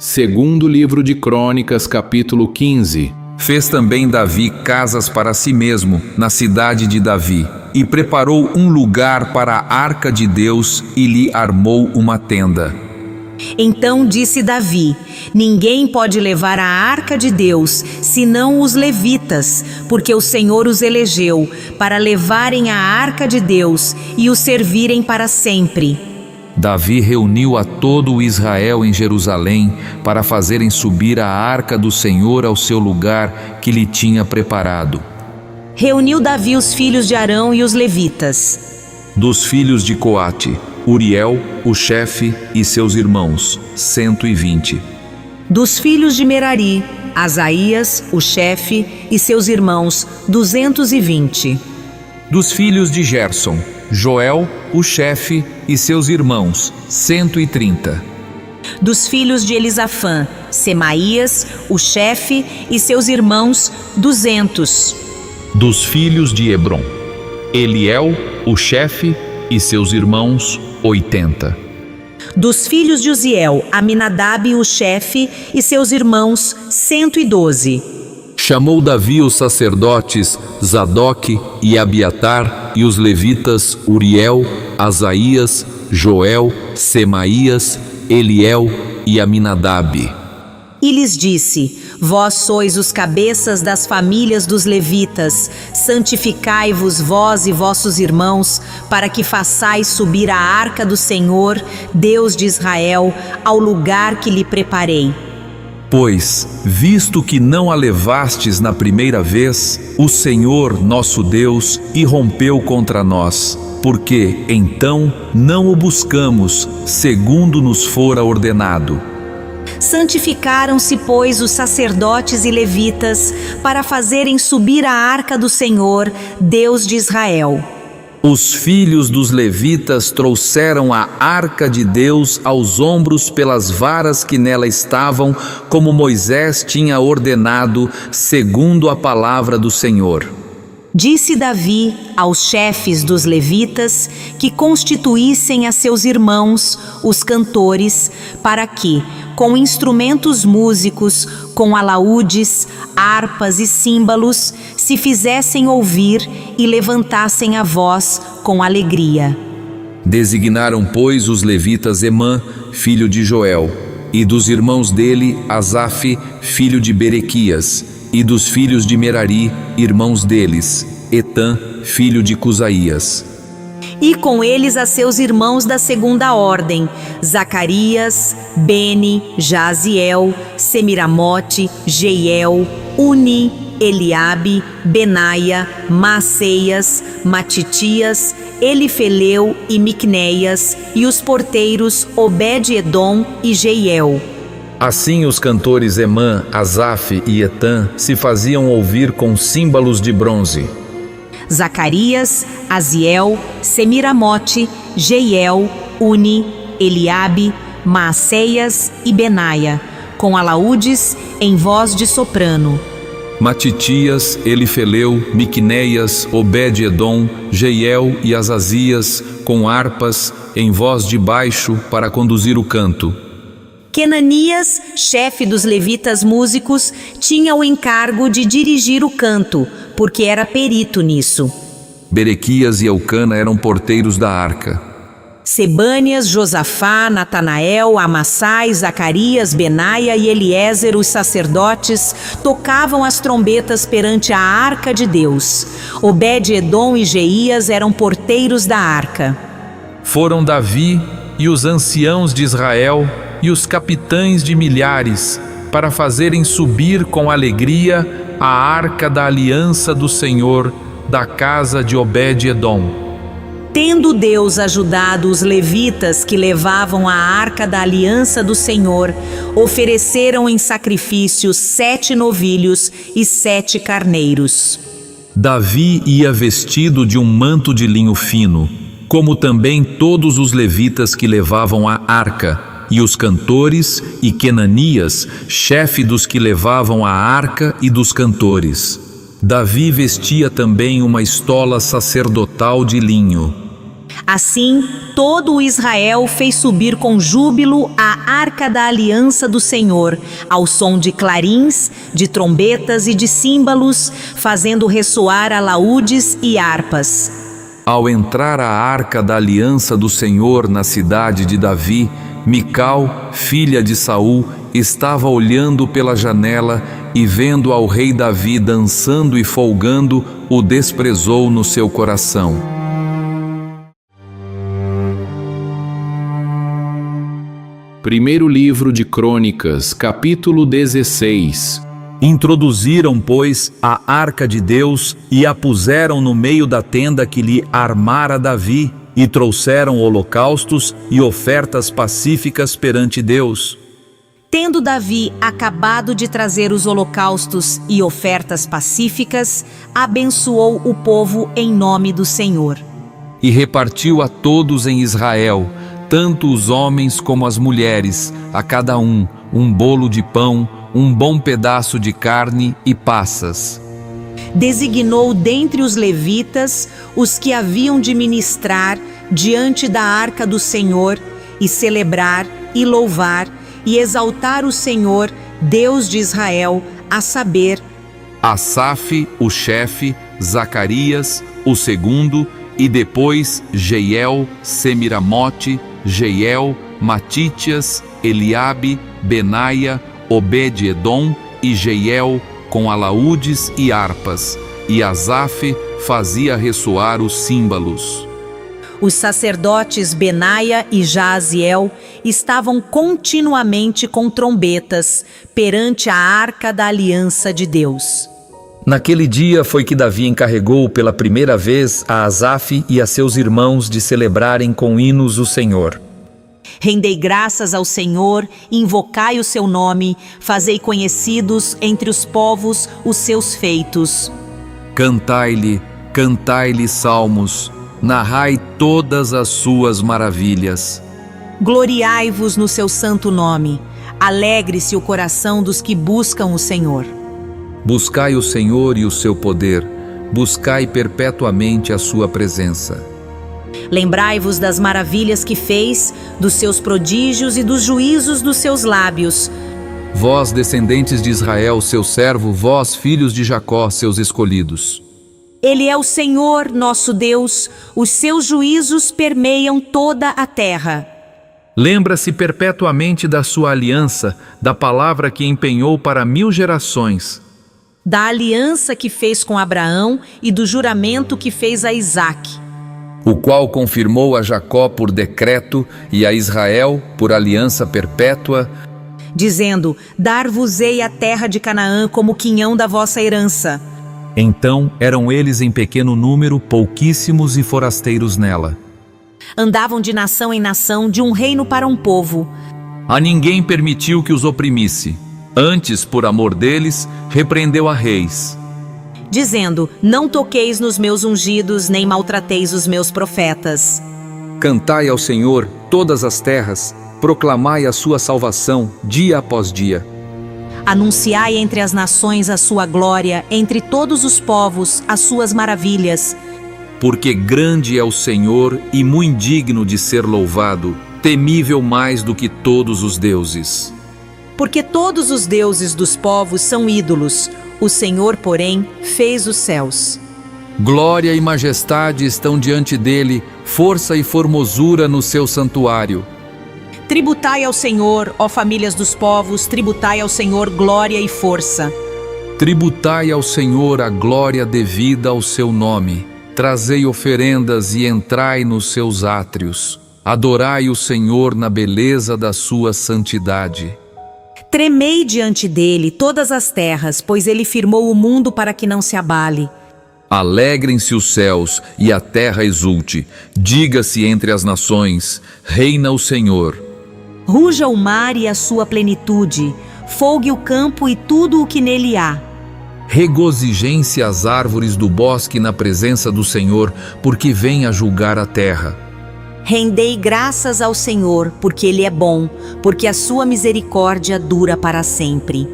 Segundo livro de Crônicas, capítulo 15. Fez também Davi casas para si mesmo, na cidade de Davi, e preparou um lugar para a arca de Deus e lhe armou uma tenda. Então disse Davi: ninguém pode levar a arca de Deus, senão os levitas, porque o Senhor os elegeu para levarem a arca de Deus e o servirem para sempre. Davi reuniu a todo o Israel em Jerusalém para fazerem subir a arca do Senhor ao seu lugar que lhe tinha preparado. Reuniu Davi os filhos de Arão e os levitas. Dos filhos de Coate, Uriel, o chefe, e seus irmãos, 120. Dos filhos de Merari, Asaías, o chefe, e seus irmãos, 220. Dos filhos de Gerson, Joel, o chefe, e seus irmãos, 130. Dos filhos de Elisafã, Semaías, o chefe, e seus irmãos, 200. Dos filhos de Hebron, Eliel, o chefe, e seus irmãos, 80. Dos filhos de Uziel, Aminadab, o chefe, e seus irmãos, 112. Chamou Davi os sacerdotes Zadoque e Abiatar e os levitas Uriel, Asaías, Joel, Semaías, Eliel e Aminadab. E lhes disse: vós sois os cabeças das famílias dos levitas, santificai-vos vós e vossos irmãos, para que façais subir a arca do Senhor, Deus de Israel, ao lugar que lhe preparei. Pois, visto que não a levastes na primeira vez, o Senhor, nosso Deus, irrompeu contra nós, porque, então, não o buscamos, segundo nos fora ordenado. Santificaram-se, pois, os sacerdotes e levitas, para fazerem subir a arca do Senhor, Deus de Israel. Os filhos dos levitas trouxeram a arca de Deus aos ombros pelas varas que nela estavam, como Moisés tinha ordenado, segundo a palavra do Senhor. Disse Davi aos chefes dos levitas que constituíssem a seus irmãos, os cantores, para que, com instrumentos músicos, com alaúdes, harpas e símbolos, se fizessem ouvir e levantassem a voz com alegria. Designaram, pois, os levitas Emã, filho de Joel, e dos irmãos dele, Asaf, filho de Berequias, e dos filhos de Merari, irmãos deles, Etã, filho de Cusaías. E com eles a seus irmãos da segunda ordem, Zacarias, Beni, Jaziel, Semiramote, Jeiel, Uni, Eliabe, Benaia, Maaseias, Matitias, Elifeleu e Miquneias, e os porteiros Obed-edom e Jeiel. Assim os cantores Emã, Asaf e Etã se faziam ouvir com símbolos de bronze. Zacarias, Aziel, Semiramote, Jeiel, Uni, Eliabe, Maaseias e Benaia, com alaúdes em voz de soprano. Matitias, Elifeleu, Miquneias, Obed-edom, Jeiel e Azazias, com harpas em voz de baixo para conduzir o canto. Quenanias, chefe dos levitas músicos, tinha o encargo de dirigir o canto, porque era perito nisso. Berequias e Elcana eram porteiros da arca. Sebânias, Josafá, Natanael, Amassai, Zacarias, Benaia e Eliezer, os sacerdotes, tocavam as trombetas perante a arca de Deus. Obed-edom e Jeías eram porteiros da arca. Foram Davi e os anciãos de Israel e os capitães de milhares, para fazerem subir com alegria a arca da aliança do Senhor, da casa de Obed-edom. Tendo Deus ajudado os levitas que levavam a arca da aliança do Senhor, ofereceram em sacrifício 7 novilhos e 7 carneiros. Davi ia vestido de um manto de linho fino, como também todos os levitas que levavam a arca, e os cantores, e Quenanias, chefe dos que levavam a arca e dos cantores. Davi vestia também uma estola sacerdotal de linho. Assim, todo o Israel fez subir com júbilo a arca da aliança do Senhor, ao som de clarins, de trombetas e de símbolos, fazendo ressoar alaúdes e harpas. Ao entrar a arca da aliança do Senhor na cidade de Davi, Mical, filha de Saul, estava olhando pela janela e vendo ao rei Davi dançando e folgando, o desprezou no seu coração. Primeiro livro de Crônicas, capítulo 16. Introduziram, pois, a arca de Deus e a puseram no meio da tenda que lhe armara Davi, e trouxeram holocaustos e ofertas pacíficas perante Deus. Tendo Davi acabado de trazer os holocaustos e ofertas pacíficas, abençoou o povo em nome do Senhor. E repartiu a todos em Israel, tanto os homens como as mulheres, a cada um bolo de pão, um bom pedaço de carne e passas. Designou dentre os levitas os que haviam de ministrar diante da arca do Senhor e celebrar e louvar e exaltar o Senhor, Deus de Israel, a saber, Asaf, o chefe, Zacarias, o segundo, e depois Jeiel, Semiramote, Jeiel, Matitias, Eliabe, Benaia, Obed-edom e Jeiel, com alaúdes e harpas, e Asaf fazia ressoar os símbolos. Os sacerdotes Benaia e Jaaziel estavam continuamente com trombetas perante a arca da aliança de Deus. Naquele dia foi que Davi encarregou pela primeira vez a Asaf e a seus irmãos de celebrarem com hinos o Senhor. Rendei graças ao Senhor, invocai o seu nome, fazei conhecidos entre os povos os seus feitos. Cantai-lhe salmos, narrai todas as suas maravilhas. Gloriai-vos no seu santo nome, alegre-se o coração dos que buscam o Senhor. Buscai o Senhor e o seu poder, buscai perpetuamente a sua presença. Lembrai-vos das maravilhas que fez, dos seus prodígios e dos juízos dos seus lábios. Vós, descendentes de Israel, seu servo, vós, filhos de Jacó, seus escolhidos. Ele é o Senhor, nosso Deus, os seus juízos permeiam toda a terra. Lembra-se perpetuamente da sua aliança, da palavra que empenhou para 1000 gerações. Da aliança que fez com Abraão e do juramento que fez a Isaque. O qual confirmou a Jacó por decreto e a Israel por aliança perpétua, dizendo, dar-vos-ei a terra de Canaã como quinhão da vossa herança. Então eram eles em pequeno número, pouquíssimos e forasteiros nela. Andavam de nação em nação, de um reino para um povo. A ninguém permitiu que os oprimisse. Antes, por amor deles, repreendeu a reis. Dizendo, não toqueis nos meus ungidos, nem maltrateis os meus profetas. Cantai ao Senhor todas as terras, proclamai a sua salvação dia após dia. Anunciai entre as nações a sua glória, entre todos os povos as suas maravilhas. Porque grande é o Senhor e muito digno de ser louvado, temível mais do que todos os deuses. Porque todos os deuses dos povos são ídolos, o Senhor, porém, fez os céus. Glória e majestade estão diante dele, força e formosura no seu santuário. Tributai ao Senhor, ó famílias dos povos, tributai ao Senhor glória e força. Tributai ao Senhor a glória devida ao seu nome. Trazei oferendas e entrai nos seus átrios. Adorai o Senhor na beleza da sua santidade. Tremei diante dele todas as terras, pois ele firmou o mundo para que não se abale. Alegrem-se os céus e a terra exulte. Diga-se entre as nações, reina o Senhor. Ruja o mar e a sua plenitude, folgue o campo e tudo o que nele há. Regozijem-se as árvores do bosque na presença do Senhor, porque vem a julgar a terra. Rendei graças ao Senhor, porque Ele é bom, porque a sua misericórdia dura para sempre.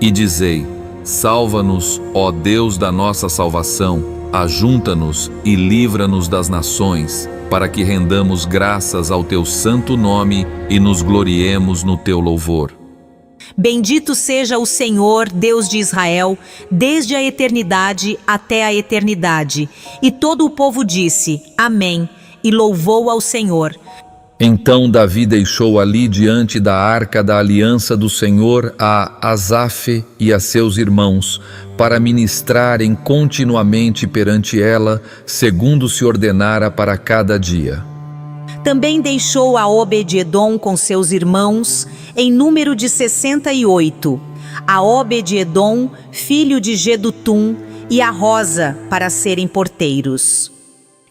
E dizei, salva-nos, ó Deus da nossa salvação, ajunta-nos e livra-nos das nações, para que rendamos graças ao teu santo nome e nos gloriemos no teu louvor. Bendito seja o Senhor, Deus de Israel, desde a eternidade até a eternidade. E todo o povo disse: Amém, e louvou ao Senhor. Então Davi deixou ali diante da arca da aliança do Senhor a Asaf e a seus irmãos, para ministrarem continuamente perante ela, segundo se ordenara para cada dia. Também deixou a Obed-edom com seus irmãos, em número de 68, a Obed-edom, filho de Gedutum, e a Rosa, para serem porteiros.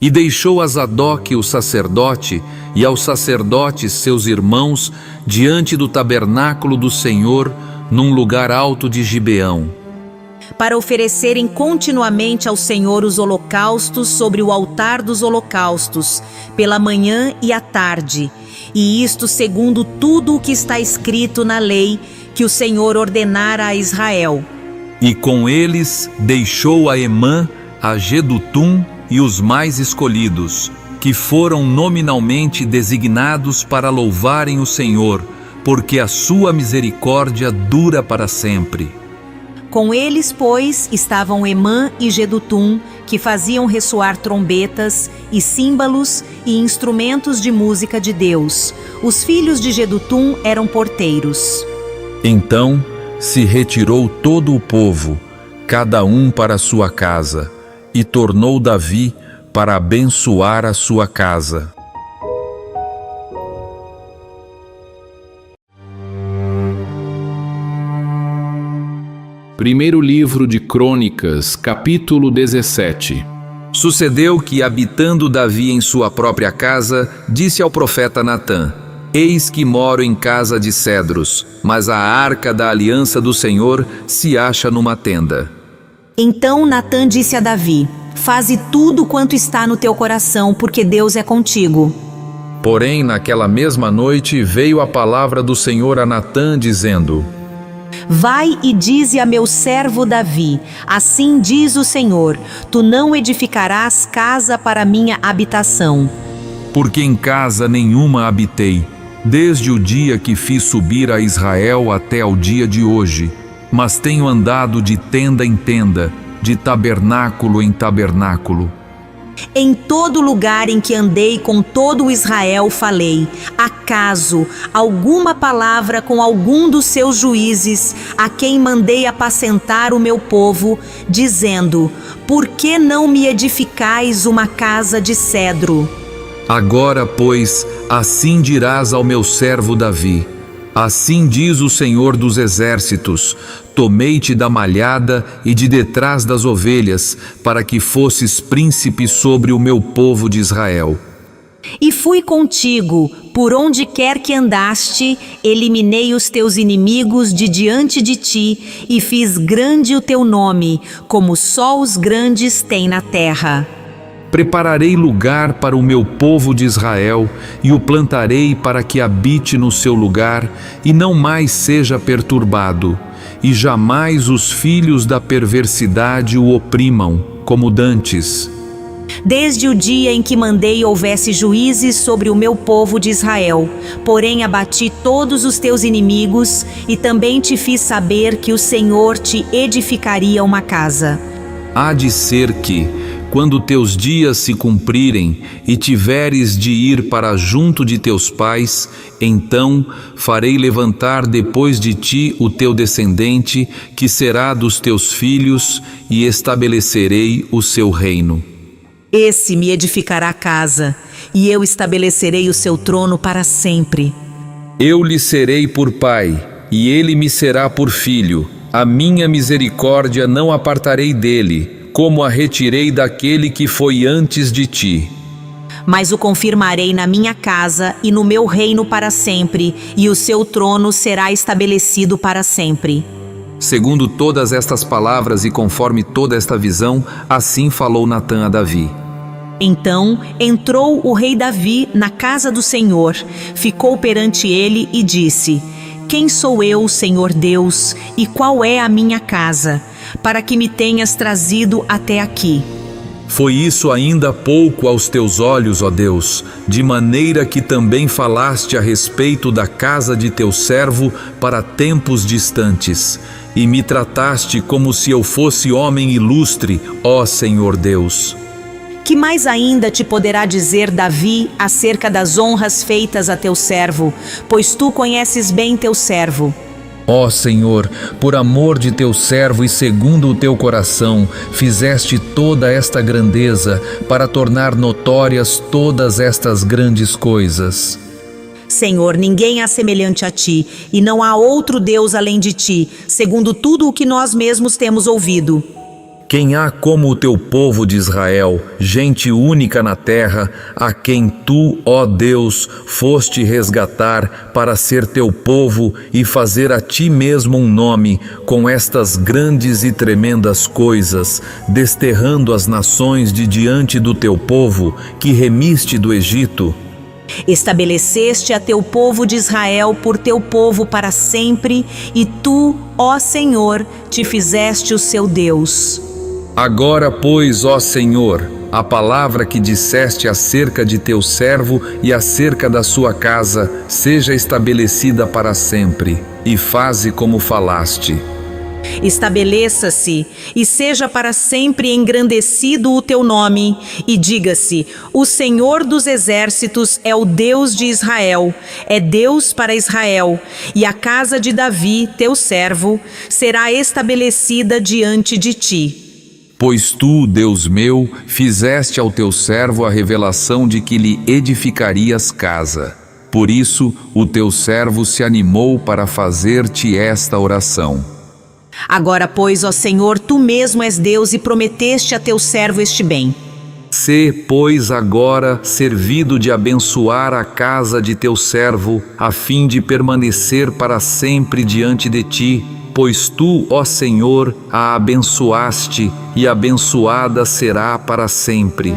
E deixou a Zadok o sacerdote e aos sacerdotes seus irmãos diante do tabernáculo do Senhor, num lugar alto de Gibeão, para oferecerem continuamente ao Senhor os holocaustos sobre o altar dos holocaustos, pela manhã e à tarde, e isto segundo tudo o que está escrito na lei que o Senhor ordenara a Israel. E com eles deixou a Emã, a Gedutum e os mais escolhidos, que foram nominalmente designados para louvarem o Senhor, porque a sua misericórdia dura para sempre. Com eles, pois, estavam Emã e Gedutum, que faziam ressoar trombetas e símbolos e instrumentos de música de Deus. Os filhos de Gedutum eram porteiros. Então se retirou todo o povo, cada um para sua casa, e tornou Davi para abençoar a sua casa. Primeiro livro de Crônicas, capítulo 17. Sucedeu que, habitando Davi em sua própria casa, disse ao profeta Natã: Eis que moro em casa de cedros, mas a arca da aliança do Senhor se acha numa tenda. Então Natã disse a Davi: Faze tudo quanto está no teu coração, porque Deus é contigo. Porém, naquela mesma noite veio a palavra do Senhor a Natã, dizendo: Vai e dize a meu servo Davi: Assim diz o Senhor: Tu não edificarás casa para minha habitação. Porque em casa nenhuma habitei, desde o dia que fiz subir a Israel até ao dia de hoje, mas tenho andado de tenda em tenda, de tabernáculo em tabernáculo. Em todo lugar em que andei com todo o Israel falei: acaso alguma palavra com algum dos seus juízes, a quem mandei apacentar o meu povo, dizendo: por que não me edificais uma casa de cedro? Agora, pois, assim dirás ao meu servo Davi: Assim diz o Senhor dos Exércitos: Tomei-te da malhada e de detrás das ovelhas, para que fosses príncipe sobre o meu povo de Israel. E fui contigo, por onde quer que andaste, eliminei os teus inimigos de diante de ti, e fiz grande o teu nome, como só os grandes têm na terra. Prepararei lugar para o meu povo de Israel, e o plantarei para que habite no seu lugar, e não mais seja perturbado, e jamais os filhos da perversidade o oprimam, como dantes. Desde o dia em que mandei houvesse juízes sobre o meu povo de Israel, porém abati todos os teus inimigos, e também te fiz saber que o Senhor te edificaria uma casa. Há de ser que, quando teus dias se cumprirem e tiveres de ir para junto de teus pais, então farei levantar depois de ti o teu descendente, que será dos teus filhos, e estabelecerei o seu reino. Esse me edificará casa, e eu estabelecerei o seu trono para sempre. Eu lhe serei por pai, e ele me será por filho. A minha misericórdia não apartarei dele, como a retirei daquele que foi antes de ti. Mas o confirmarei na minha casa e no meu reino para sempre, e o seu trono será estabelecido para sempre. Segundo todas estas palavras e conforme toda esta visão, assim falou Natã a Davi. Então entrou o rei Davi na casa do Senhor, ficou perante ele e disse: Quem sou eu, Senhor Deus, e qual é a minha casa, para que me tenhas trazido até aqui? Foi isso ainda pouco aos teus olhos, ó Deus, de maneira que também falaste a respeito da casa de teu servo para tempos distantes, e me trataste como se eu fosse homem ilustre, ó Senhor Deus. Que mais ainda te poderá dizer Davi acerca das honras feitas a teu servo, pois tu conheces bem teu servo? Ó Senhor, por amor de teu servo e segundo o teu coração, fizeste toda esta grandeza para tornar notórias todas estas grandes coisas. Senhor, ninguém há semelhante a ti, e não há outro Deus além de ti, segundo tudo o que nós mesmos temos ouvido. Quem há como o teu povo de Israel, gente única na terra, a quem tu, ó Deus, foste resgatar para ser teu povo e fazer a ti mesmo um nome com estas grandes e tremendas coisas, desterrando as nações de diante do teu povo, que remiste do Egito? Estabeleceste a teu povo de Israel por teu povo para sempre, e tu, ó Senhor, te fizeste o seu Deus. Agora, pois, ó Senhor, a palavra que disseste acerca de teu servo e acerca da sua casa seja estabelecida para sempre, e faze como falaste. Estabeleça-se e seja para sempre engrandecido o teu nome, e diga-se: o Senhor dos exércitos é o Deus de Israel, é Deus para Israel, e a casa de Davi, teu servo, será estabelecida diante de ti. Pois tu, Deus meu, fizeste ao teu servo a revelação de que lhe edificarias casa. Por isso, o teu servo se animou para fazer-te esta oração. Agora, pois, ó Senhor, tu mesmo és Deus e prometeste a teu servo este bem. Sê, pois, agora servido de abençoar a casa de teu servo, a fim de permanecer para sempre diante de ti, pois tu, ó Senhor, a abençoaste, e abençoada será para sempre.